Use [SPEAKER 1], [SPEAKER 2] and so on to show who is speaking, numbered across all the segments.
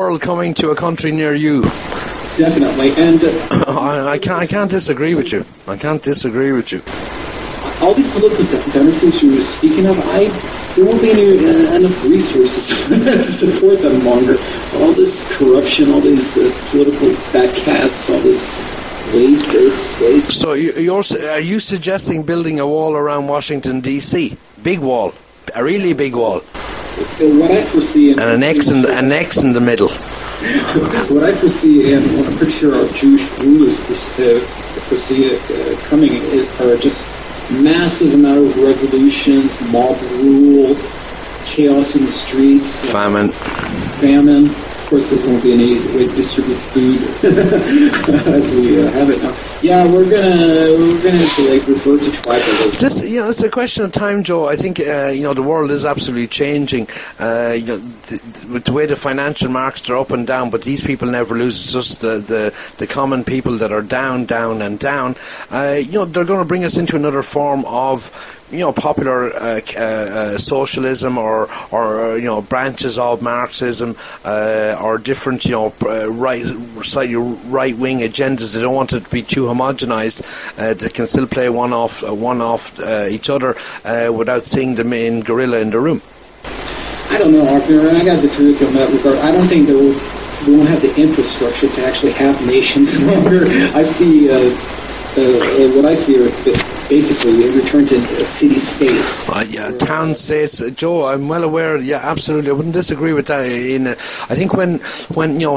[SPEAKER 1] world coming to a country near you.
[SPEAKER 2] Definitely, and
[SPEAKER 1] I can't disagree with you. I can't disagree with you.
[SPEAKER 2] All these political dynasties you were speaking of, there won't be enough resources to support them longer. All this corruption, all these political fat cats, all this waste.
[SPEAKER 1] So are you suggesting building a wall around Washington D.C.? Big wall, a really big wall.
[SPEAKER 2] What I foresee,
[SPEAKER 1] and an X in the middle.
[SPEAKER 2] What I foresee, and what I'm pretty sure our Jewish rulers foresee coming, are just massive amount of revolutions, mob rule, chaos in the streets,
[SPEAKER 1] famine.
[SPEAKER 2] Of course, there won't be any way to distribute food as we have it now. Yeah, we're gonna revert to tribalism.
[SPEAKER 1] It's a question of time, Joe. I think the world is absolutely changing. With the way the financial markets are up and down, but these people never lose. It's just the common people that are down, and down. They're going to bring us into another form of popular socialism or branches of Marxism or different slightly right-wing agendas. They don't want it to be too homogenized. They can still play one off each other without seeing them in gorilla in the room.
[SPEAKER 2] I don't know, Arthur. I got to disagree with you in that regard. I don't think we won't have the infrastructure to actually have nations longer. I see what I see are basically a return to city-states.
[SPEAKER 1] Town states. Joe, I'm well aware. Yeah, absolutely. I wouldn't disagree with that. I think when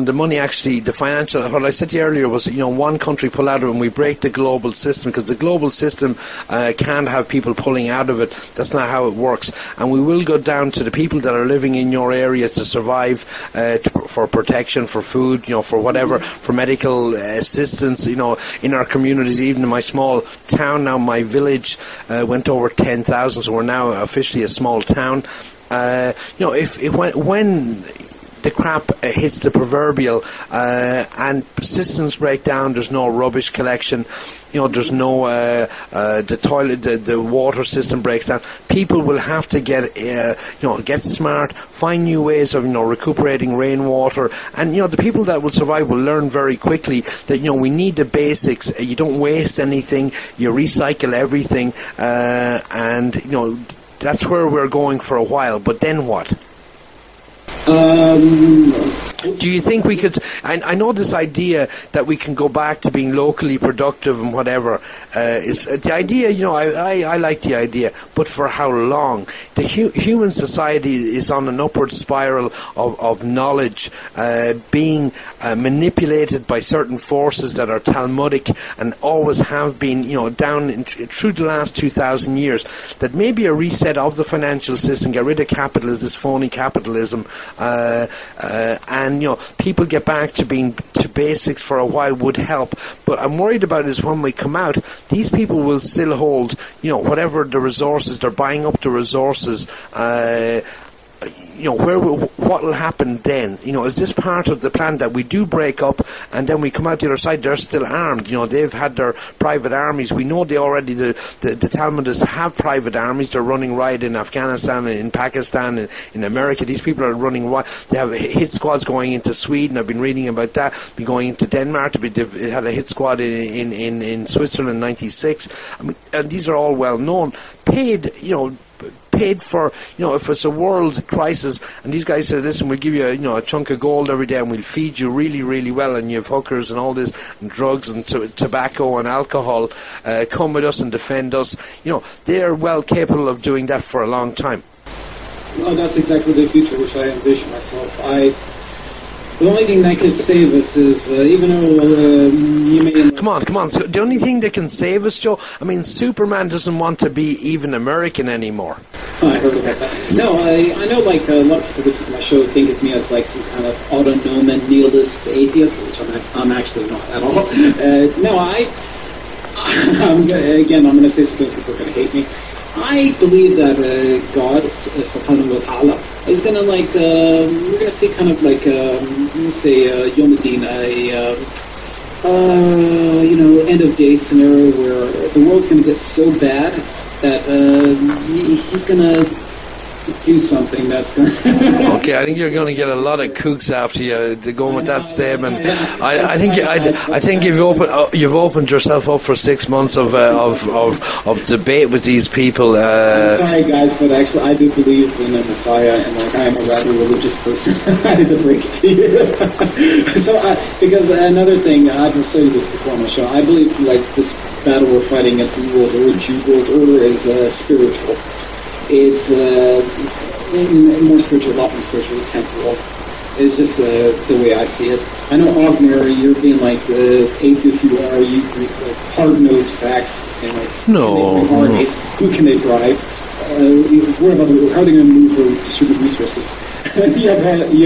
[SPEAKER 1] the money actually, the financial, what I said to you earlier was, one country pull out of it and we break the global system, because the global system can't have people pulling out of it. That's not how it works. And we will go down to the people that are living in your area to survive, for protection, for food, for whatever, for medical assistance, in our communities. Even in my small town now, my village went over 10,000, so we're now officially a small town. When the crap hits the proverbial and systems break down, there's no rubbish collection, there's no the toilet, the water system breaks down. People will have to get smart, find new ways of recuperating rainwater, and the people that will survive will learn very quickly that we need the basics. You don't waste anything, you recycle everything, and that's where we're going for a while. But then what? Do you think we could? I know this idea that we can go back to being locally productive and whatever is the idea. I like the idea, but for how long? The human society is on an upward spiral of knowledge being manipulated by certain forces that are Talmudic and always have been, down through the last 2,000 years. That maybe a reset of the financial system, get rid of capitalism, this phony capitalism. And people get back to being to basics for a while would help. But I'm worried about is when we come out, these people will still hold, whatever the resources, they're buying up the resources. What will happen then? Is this part of the plan that we do break up and then we come out the other side, they're still armed? They've had their private armies. We know they already, the Talmudists have private armies. They're running riot in Afghanistan, in Pakistan, in America. These people are running riot. They have hit squads going into Sweden. I've been reading about that. Be going into Denmark. They had a hit squad in Switzerland in 96. I mean, and these are all well known. Paid for, if it's a world crisis and these guys say, listen, we'll give you a chunk of gold every day and we'll feed you really, really well, and you have hookers and all this and drugs and tobacco and alcohol, come with us and defend us. They are well capable of doing that for a long time.
[SPEAKER 2] Well, that's exactly the future which I envision myself. The only thing that could save us is, even though you may...
[SPEAKER 1] Come on. So the only thing that can save us, Joe, I mean, Superman doesn't want to be even American anymore.
[SPEAKER 2] I heard about that. No, I know, a lot of people listen to my show think of me as some kind of autonomous nihilist atheist, which I'm actually not at all. I'm going to say something, people are going to hate me. I believe that God, subhanahu wa ta'ala, is going to we're going to see kind of Yom Adin, end of day scenario where the world's going to get so bad that he's going to do something that's going to...
[SPEAKER 1] Okay, I think you're going to get a lot of kooks after you going with that statement. I think you've opened yourself up for 6 months of debate with these people.
[SPEAKER 2] I'm sorry, guys, but actually I do believe in a Messiah, and like I am a rather religious person. I had to break it to you. Because another thing, I've said this before on my show, I believe like this battle we're fighting against the world order is spiritual. It's more spiritual, a lot more spiritual, temporal. It's just the way I see it. I know, Ognir, you're being like the atheist you are. You hard-nosed facts, saying like, who can they bribe? How are they going to move or distribute resources? you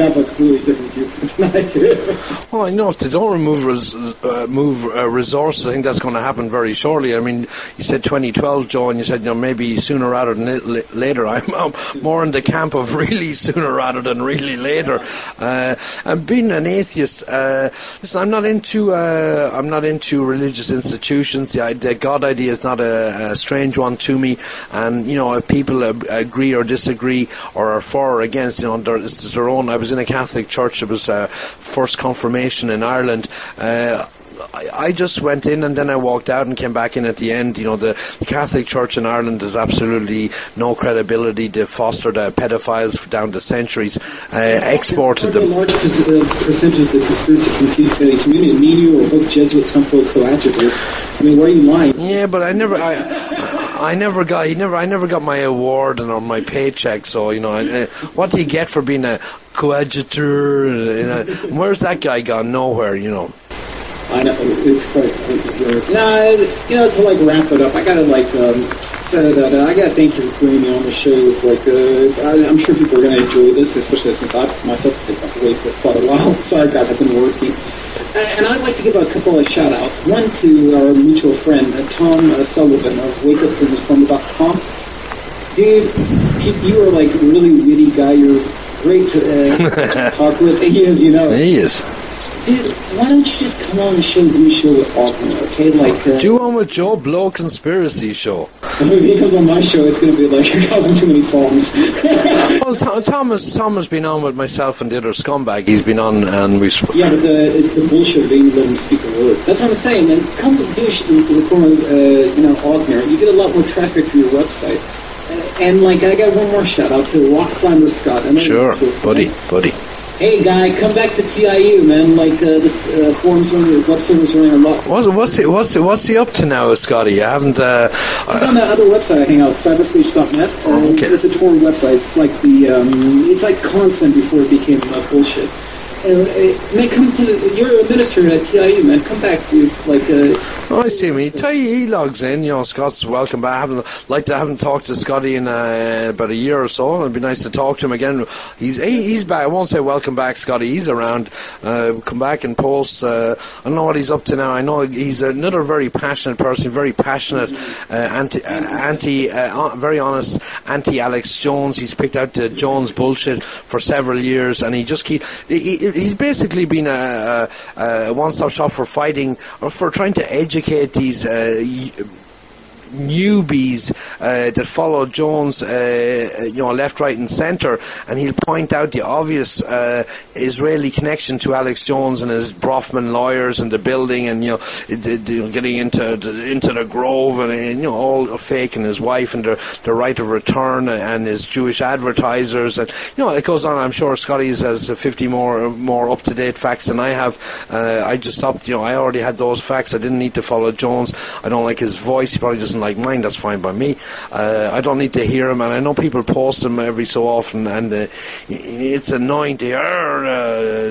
[SPEAKER 2] have a completely different view than I do.
[SPEAKER 1] Well, I know if they don't remove resources, I think that's going to happen very shortly. I mean, you said 2012, Joe, and you said maybe sooner rather than later. I'm more in the camp of really sooner rather than really later. And being an atheist, listen, I'm not into religious institutions. The God idea is not a strange one to me. And if people agree or disagree or are for or against, it's their own. I was in a Catholic church. It was first confirmation in Ireland. I just went in and then I walked out and came back in at the end. The Catholic Church in Ireland has absolutely no credibility. They've fostered pedophiles down the centuries, exported them.
[SPEAKER 2] A large percentage of the conspiracy community, media or book Jesuit temple coadjutors. I mean, why are you lying?
[SPEAKER 1] Yeah, but I never got my award or my paycheck. So what do you get for being a coadjutor? Where's that guy gone? Nowhere.
[SPEAKER 2] I know, it's quite weird. To like wrap it up, I gotta say that I gotta thank you for bringing me on the show. It's I'm sure people are gonna enjoy this, especially since I myself have been away for quite a while. Sorry guys, I've been working. And I'd like to give a couple of shout outs. One to our mutual friend, Tom Sullivan of wakeupfromtheslumber.com. Dude, you are like a really witty guy. You're great to talk with. He is,
[SPEAKER 1] He is.
[SPEAKER 2] Dude, why don't you just come on and do a show with Ognir, okay?
[SPEAKER 1] Do one with Joe Blow Conspiracy Show.
[SPEAKER 2] Because on my show, it's going to be like you're causing too many problems.
[SPEAKER 1] Well, Tom has been on with myself and the other scumbag. He's been on and we...
[SPEAKER 2] Yeah, but the bullshit, they let him speak a word. That's what I'm saying, man. Come do a show with Ognir. You get a lot more traffic to your website. And, I got one more shout-out to Rock Climber Scott.
[SPEAKER 1] Sure, buddy.
[SPEAKER 2] Hey guy, come back to TiU, man. This forum's running, the web server's running a lot.
[SPEAKER 1] What's he up to now, Scotty? I haven't.
[SPEAKER 2] He's on that other website I hang out, cyberstage.net.
[SPEAKER 1] Okay.
[SPEAKER 2] It's a Tor website. It's like it's like constant before it became bullshit. Man, you're a minister at TiU, man. Come back, dude.
[SPEAKER 1] I see me. He logs in. Scott's welcome back. I haven't talked to Scotty in about a year or so. It'd be nice to talk to him again. He's back. I won't say welcome back, Scotty. He's around. Come back and post. I don't know what he's up to now. I know he's another very passionate person. Very passionate, very honest anti-Alex Jones. He's picked out the Jones bullshit for several years, and he's basically been a one-stop shop for fighting or for trying to educate these newbies that follow Jones, left, right, and centre, and he'll point out the obvious Israeli connection to Alex Jones and his Brofman lawyers and the building, and getting into the Grove, and all fake, and his wife and the right of return, and his Jewish advertisers, and it goes on. I'm sure Scotty has 50 more up to date facts than I have. I just stopped. I already had those facts. I didn't need to follow Jones. I don't like his voice. He probably doesn't like mine. That's fine by me. I don't need to hear him, and I know people post him every so often, and it's annoying to hear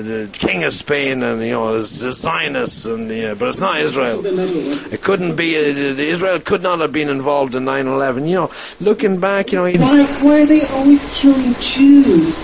[SPEAKER 1] the King of Spain and it's the Zionists, but it's not Israel. It couldn't be. Israel could not have been involved in 9/11. Looking back,
[SPEAKER 2] why are they always killing Jews?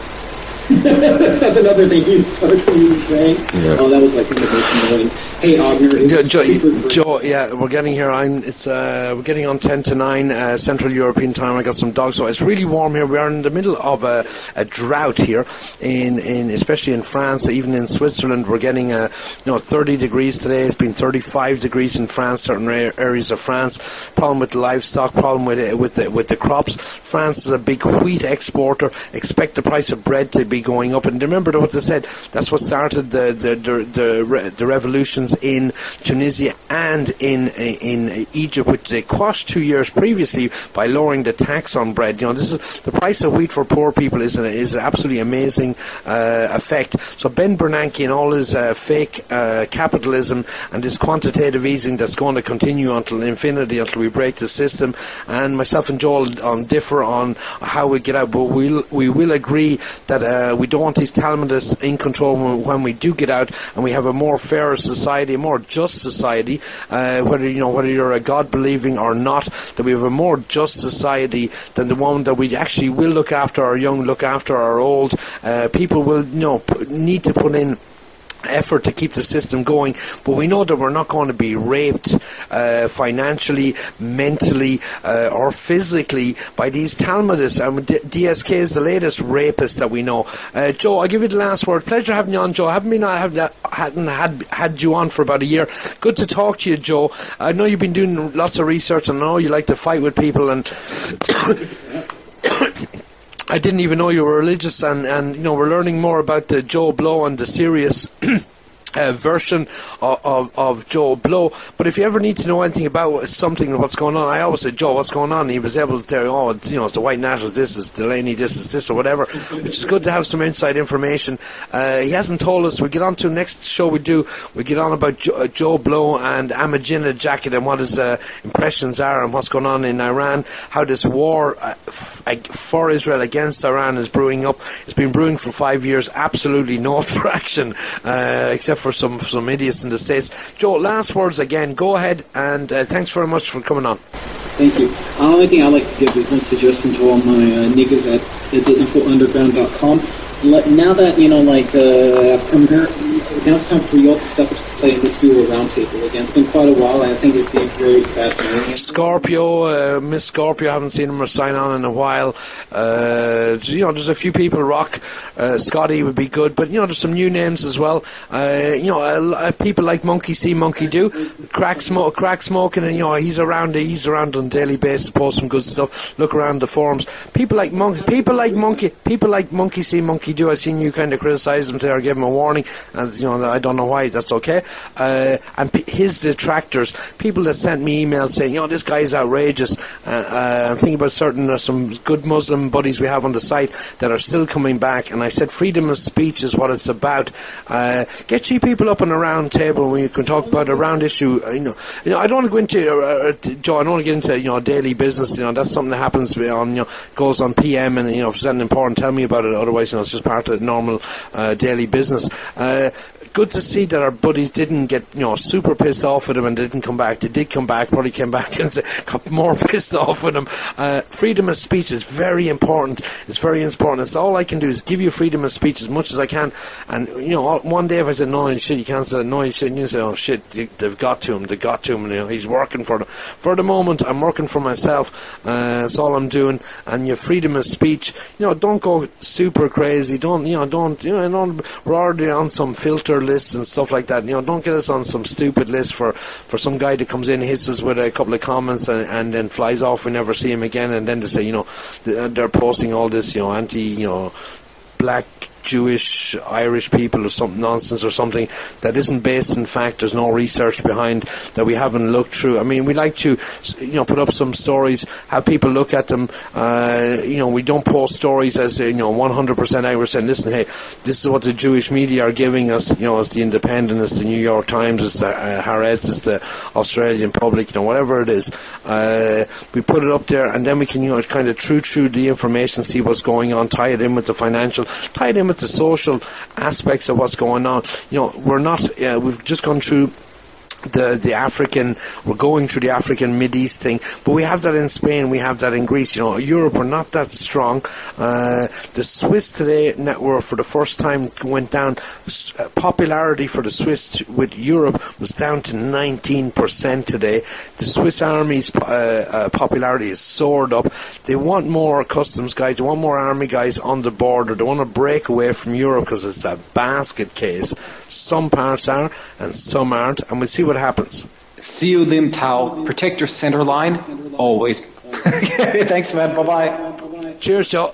[SPEAKER 2] That's another thing he started saying. Yeah. Oh, that was like the most annoying. Hey, Ognir,
[SPEAKER 1] Joe, yeah, we're getting here. We're getting on 10 to 9 Central European time. I got some dogs, so it's really warm here. We are in the middle of a drought here, especially in France, even in Switzerland. We're getting 30 degrees today. It's been 35 degrees in France, certain areas of France. Problem with the livestock, problem with the crops. France is a big wheat exporter. Expect the price of bread to be going up. And remember what they said. That's what started the revolutions in Tunisia and in Egypt, which they quashed 2 years previously by lowering the tax on bread. This is the price of wheat for poor people is an absolutely amazing effect. So Ben Bernanke and all his fake capitalism and this quantitative easing that's going to continue until infinity, until we break the system. And myself and Joel differ on how we get out, but we will agree that we don't want these Talmudists in control when we do get out, and we have a more fairer society, a more just society, whether you're a God-believing or not, that we have a more just society than the one that we actually will look after our young, look after our old. People will need to put in effort to keep the system going, but we know that we're not going to be raped financially, mentally, or physically by these Talmudists. And DSK is the latest rapist that we know. Joe, I'll give you the last word. Pleasure having you on, Joe. Hadn't had you on for about a year. Good to talk to you, Joe. I know you've been doing lots of research, and I know you like to fight with people, and I didn't even know you were religious, and we're learning more about the Joe Blow and the serious version of Joe Blow. But if you ever need to know anything about something, what's going on, I always say, Joe, what's going on? And he was able to tell you, it's the White Nationals, this is Delaney, this is this, or whatever, which is good to have some inside information. He hasn't told us. We get on to the next show we get on about Joe Blow and Ahmadinejad and what his impressions are and what's going on in Iran, how this war for Israel against Iran is brewing up. It's been brewing for 5 years, absolutely no traction, except for some idiots in the States. Joe, last words again. Go ahead, and thanks very much for coming on.
[SPEAKER 2] Thank you. The only thing I like to give is one suggestion to all my niggas at theinfounderground.com. Now that, I've come here, now it's time for you all to step up to play in this viewer roundtable again. It's been quite a while. I think it'd be very fascinating.
[SPEAKER 1] Scorpio, Miss Scorpio, haven't seen him sign on in a while. There's a few people. Rock, Scotty would be good, but there's some new names as well. People like Monkey See, Monkey Do, crack smoking, and he's around on a daily basis, post some good stuff. Look around the forums. People like Monkey See, Monkey Do. I seen you kind of criticise him today or give him a warning, and I don't know why. That's okay. And his detractors, people that sent me emails saying, this guy is outrageous. I'm thinking about some good Muslim buddies we have on the site that are still coming back, and I said freedom of speech is what it's about. Get you people up on a round table when you can talk about a round issue. I don't want to go into Joe. I don't want to get into daily business. That's something that happens on goes on PM, and if there's anything important, tell me about it. Otherwise, it's just part of normal daily business. Good to see that our buddies didn't get super pissed off with him and didn't come back. They did come back, probably came back and got more pissed off with him. Freedom of speech is very important. It's very important. It's all I can do is give you freedom of speech as much as I can. And one day if I said no shit, you can't say no shit, and you say, oh shit, they've got to him. And, he's working for them. For the moment, I'm working for myself. That's all I'm doing. And your freedom of speech, don't go super crazy. Don't we're already on some filter lists and stuff like that. Don't get us on some stupid list for some guy that comes in, hits us with a couple of comments and then flies off. We never see him again, and then they say they're posting all this anti black Jewish, Irish people or some nonsense or something that isn't based in fact. There's no research behind that we haven't looked through. I mean, we like to put up some stories, have people look at them. We don't post stories as 100% out. We're saying, listen, hey, this is what the Jewish media are giving us. It's the Independent, it's the New York Times, it's the Haaretz, it's the Australian Public, whatever it is. We put it up there, and then we can kind of through the information, see what's going on, tie it in with the financial, tie it in with the social aspects of what's going on. We're not. We've just gone through the African, we're going through the African Mid-East thing, but we have that in Spain, we have that in Greece. Europe, we're not that strong. The Swiss today network for the first time went down. Popularity for the Swiss with Europe was down to 19% today. The Swiss Army's popularity is soared up. They want more customs guys, they want more army guys on the border. They want to break away from Europe because it's a basket case. Some parts are and some aren't, and we'll see what happens.
[SPEAKER 3] See you, Lim Tao. Protect your center line always. Thanks, man. Bye-bye.
[SPEAKER 1] Cheers, Joe.